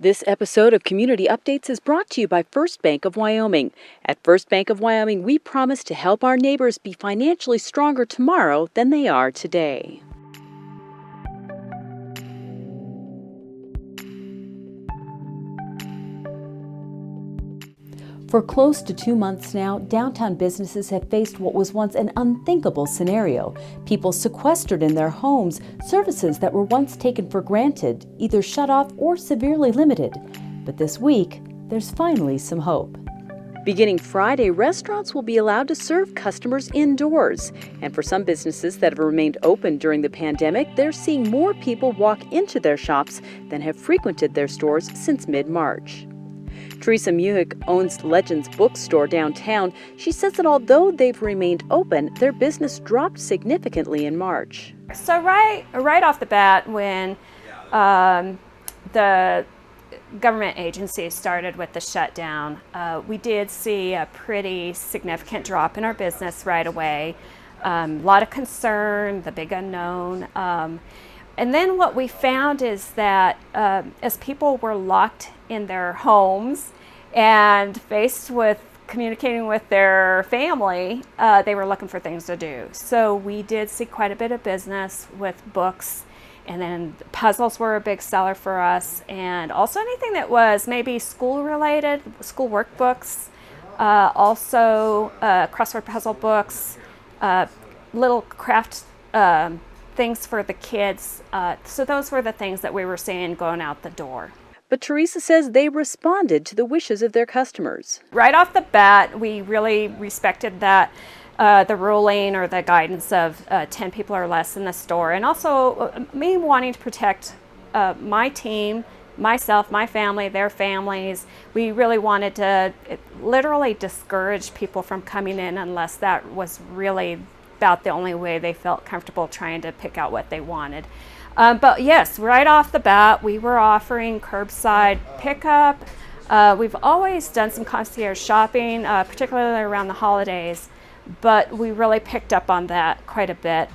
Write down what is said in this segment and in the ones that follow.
This episode of Community Updates is brought to you by First Bank of Wyoming. At First Bank of Wyoming, we promise to help our neighbors be financially stronger tomorrow than they are today. For close to 2 months now, downtown businesses have faced what was once an unthinkable scenario. People sequestered in their homes, services that were once taken for granted, either shut off or severely limited. But this week, there's finally some hope. Beginning Friday, restaurants will be allowed to serve customers indoors. And for some businesses that have remained open during the pandemic, they're seeing more people walk into their shops than have frequented their stores since mid-March. Teresa Muhick owns Legends Bookstore downtown. She says that although they've remained open, their business dropped significantly in March. So right off the bat, when the government agencies started with the shutdown, we did see a pretty significant drop in our business right away. A lot of concern, the big unknown. And then what we found is that as people were locked in their homes and faced with communicating with their family, they were looking for things to do. So we did see quite a bit of business with books, and then puzzles were a big seller for us, and also anything that was maybe school related, school workbooks, also crossword puzzle books, little craft things for the kids. So those were the things that we were seeing going out the door. But Teresa says they responded to the wishes of their customers. Right off the bat, we really respected that the ruling or the guidance of 10 people or less in the store, and also me wanting to protect my team, myself, my family, their families. We really wanted to literally discourage people from coming in unless that was really about the only way they felt comfortable trying to pick out what they wanted. But yes, right off the bat, we were offering curbside pickup. We've always done some concierge shopping, particularly around the holidays, but we really picked up on that quite a bit.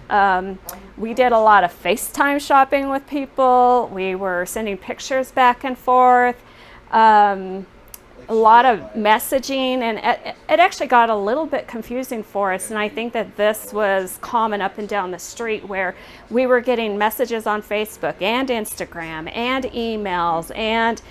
We did a lot of FaceTime shopping with people. We were sending pictures back and forth. A lot of messaging, and it actually got a little bit confusing for us, and I think that this was common up and down the street, where we were getting messages on Facebook and Instagram and emails and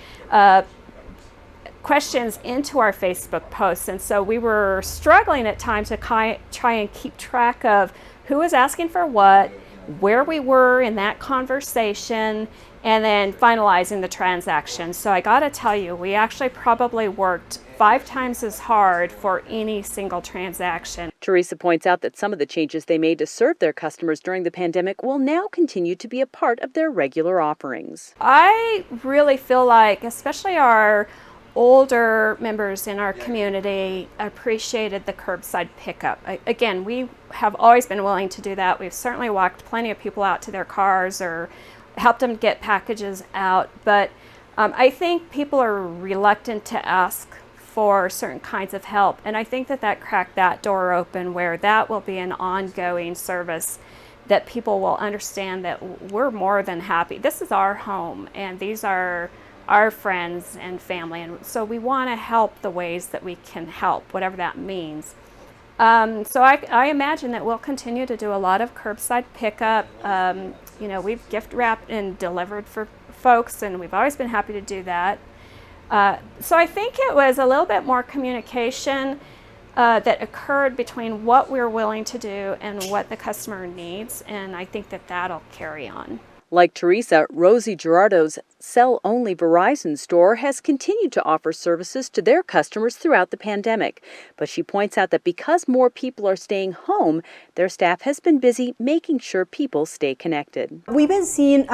questions into our Facebook posts, and so we were struggling at times to try and keep track of who was asking for what, where we were in that conversation, and then finalizing the transaction. So I gotta tell you, we actually probably worked 5 times as hard for any single transaction. Teresa points out that some of the changes they made to serve their customers during the pandemic will now continue to be a part of their regular offerings. I really feel like, especially our older members in our community, appreciated the curbside pickup. Again, we have always been willing to do that. We've certainly walked plenty of people out to their cars or helped them get packages out, but I think people are reluctant to ask for certain kinds of help, and I think that cracked that door open, where that will be an ongoing service that people will understand that we're more than happy. This is our home, and these are our friends and family, and so we want to help the ways that we can help, whatever that means. So I imagine that we'll continue to do a lot of curbside pickup. We've gift wrapped and delivered for folks, and we've always been happy to do that. So I think it was a little bit more communication that occurred between what we're willing to do and what the customer needs, and I think that that'll carry on. Like Teresa, Rosie Gerardo's sell-only Verizon store has continued to offer services to their customers throughout the pandemic. But she points out that because more people are staying home, their staff has been busy making sure people stay connected. We've been seeing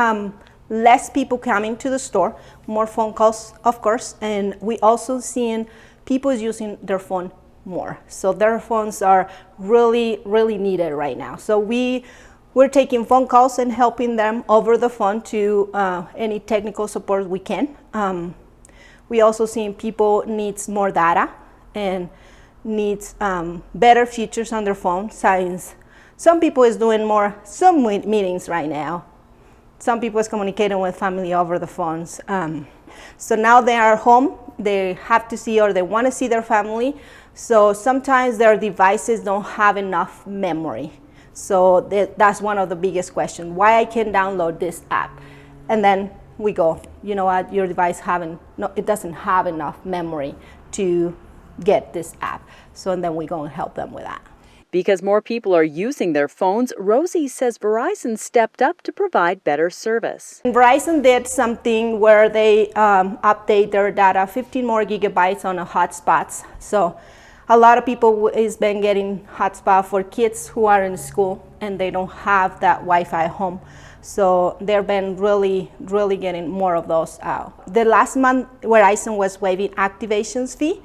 less people coming to the store, more phone calls, of course, and we also seeing people using their phone more. So their phones are really, really needed right now. So we're taking phone calls and helping them over the phone to any technical support we can. We also seeing people needs more data and needs better features on their phone. Since some people is doing more Zoom meetings right now, some people is communicating with family over the phones. So now they are home, they have to see or they want to see their family. So sometimes their devices don't have enough memory. So that's one of the biggest questions, why I can download this app. And then we go, you know what, your device it doesn't have enough memory to get this app. So and then we go and help them with that. Because more people are using their phones, Rosie says Verizon stepped up to provide better service. And Verizon did something where they update their data, 15 more gigabytes on the hotspots. So a lot of people has been getting hotspot for kids who are in school and they don't have that Wi-Fi home. So they've been really getting more of those out. The last month, Verizon was waiving activations fee.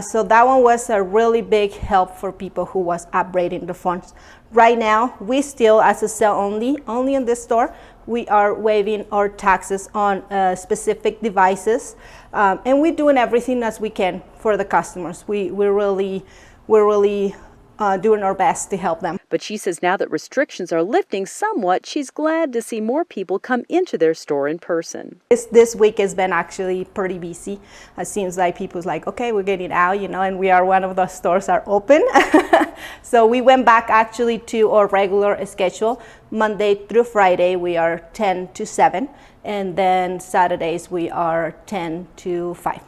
So that one was a really big help for people who was upgrading the phones. Right now, we still, as a sell only in this store, we are waiving our taxes on specific devices. And we're doing everything as we can for the customers. We're really doing our best to help them. But she says now that restrictions are lifting somewhat, she's glad to see more people come into their store in person. This week has been actually pretty busy. It seems like people's like, okay, we're getting out, you know, and we are one of the stores are open. So we went back actually to our regular schedule. Monday through Friday, we are 10 to 7. And then Saturdays, we are 10 to 5.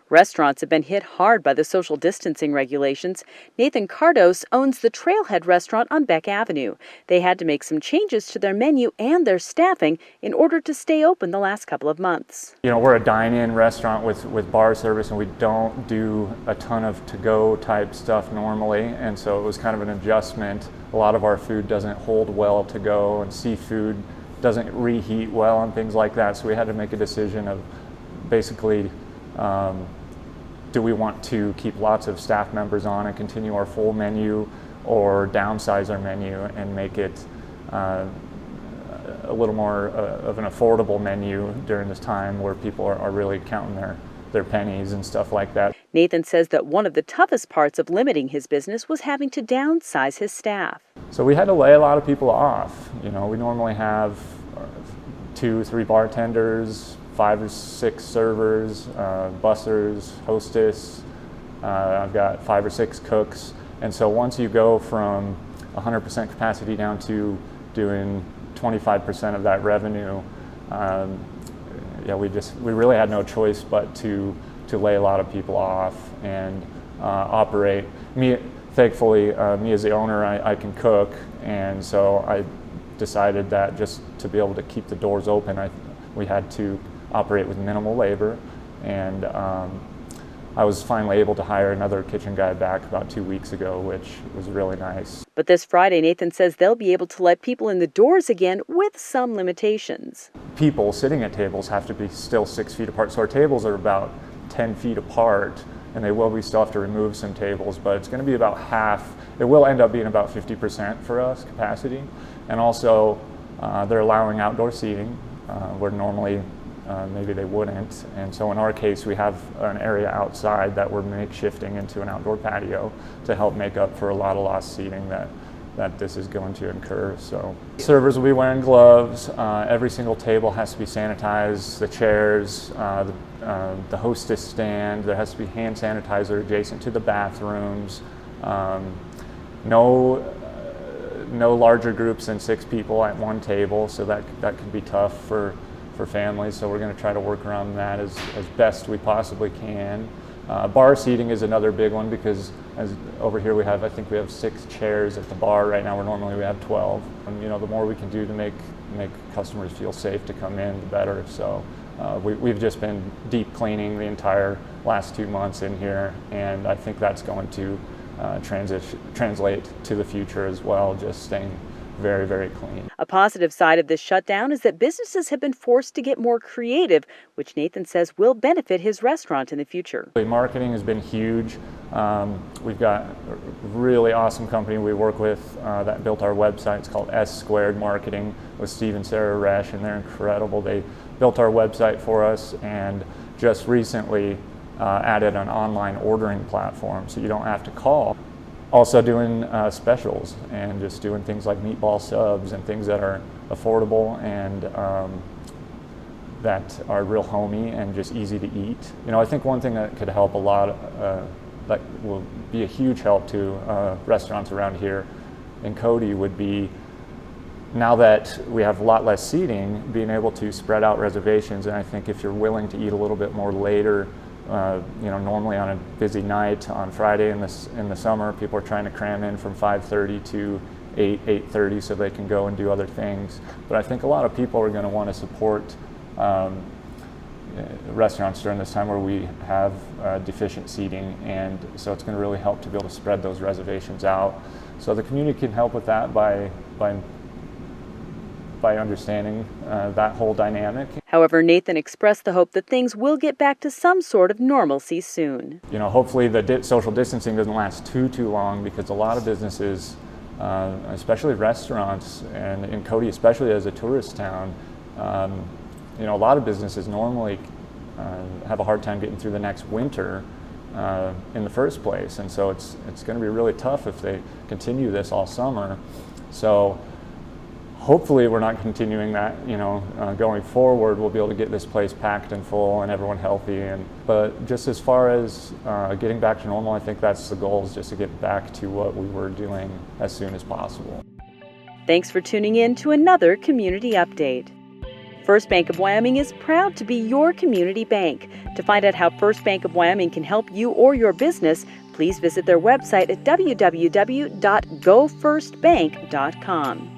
Restaurants have been hit hard by the social distancing regulations. Nathan Cardos owns the Trailhead restaurant on Beck Avenue. They had to make some changes to their menu and their staffing in order to stay open the last couple of months. You know, we're a dine-in restaurant with bar service, and we don't do a ton of to-go type stuff normally, and so it was kind of an adjustment. A lot of our food doesn't hold well to go, and seafood doesn't reheat well and things like that, so we had to make a decision of basically do we want to keep lots of staff members on and continue our full menu, or downsize our menu and make it a little more of an affordable menu during this time where people are really counting their pennies and stuff like that. Nathan says that one of the toughest parts of limiting his business was having to downsize his staff. So we had to lay a lot of people off. You know, we normally have 2-3 bartenders, 5 or 6 servers, bussers, hostess. I've got 5 or 6 cooks. And so once you go from 100% capacity down to doing 25% of that revenue, we really had no choice but to lay a lot of people off and operate. Thankfully, me as the owner, I can cook, and so I decided that just to be able to keep the doors open, we had to operate with minimal labor, and I was finally able to hire another kitchen guy back about 2 weeks ago, which was really nice. But this Friday, Nathan says they'll be able to let people in the doors again with some limitations. People sitting at tables have to be still 6 feet apart, so our tables are about 10 feet apart, and we still have to remove some tables, but it's going to be about half. It will end up being about 50% for us capacity, and also they're allowing outdoor seating where normally maybe they wouldn't. And so in our case, we have an area outside that we're makeshifting into an outdoor patio to help make up for a lot of lost seating that this is going to incur. So servers will be wearing gloves. Every single table has to be sanitized. The chairs, the hostess stand, there has to be hand sanitizer adjacent to the bathrooms. No larger groups than 6 people at one table, so that can be tough for families, so we're going to try to work around that as best we possibly can. Bar seating is another big one, because over here I think we have 6 chairs at the bar right now, where normally we have 12. And you know, the more we can do to make customers feel safe to come in, the better. So we've just been deep cleaning the entire last 2 months in here, and I think that's going to translate to the future as well, just staying very, very clean. A positive side of this shutdown is that businesses have been forced to get more creative, which Nathan says will benefit his restaurant in the future. Marketing has been huge. We've got a really awesome company we work with that built our website. It's called S2 Marketing with Steve and Sarah Resch, and they're incredible. They built our website for us, and just recently added an online ordering platform, so you don't have to call. Also doing specials and just doing things like meatball subs and things that are affordable and that are real homey and just easy to eat. I think one thing that could help a lot, that will be a huge help to restaurants around here in Cody would be, now that we have a lot less seating, being able to spread out reservations. And I think if you're willing to eat a little bit more later, normally on a busy night on Friday in the summer, people are trying to cram in from 5:30 to 8:30 so they can go and do other things. But I think a lot of people are going to want to support restaurants during this time where we have deficient seating, and so it's going to really help to be able to spread those reservations out. So the community can help with that by understanding that whole dynamic. However, Nathan expressed the hope that things will get back to some sort of normalcy soon. Hopefully the social distancing doesn't last too long, because a lot of businesses, especially restaurants, and in Cody especially as a tourist town, a lot of businesses normally have a hard time getting through the next winter in the first place, and so it's going to be really tough if they continue this all summer. So hopefully we're not continuing that, going forward. We'll be able to get this place packed and full and everyone healthy. But just as far as getting back to normal, I think that's the goal, is just to get back to what we were doing as soon as possible. Thanks for tuning in to another Community Update. First Bank of Wyoming is proud to be your community bank. To find out how First Bank of Wyoming can help you or your business, please visit their website at www.gofirstbank.com.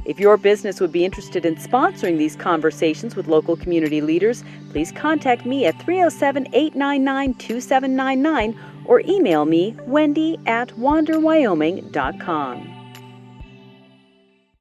If your business would be interested in sponsoring these conversations with local community leaders, please contact me at 307-899-2799 or email me, wendy@wanderwyoming.com.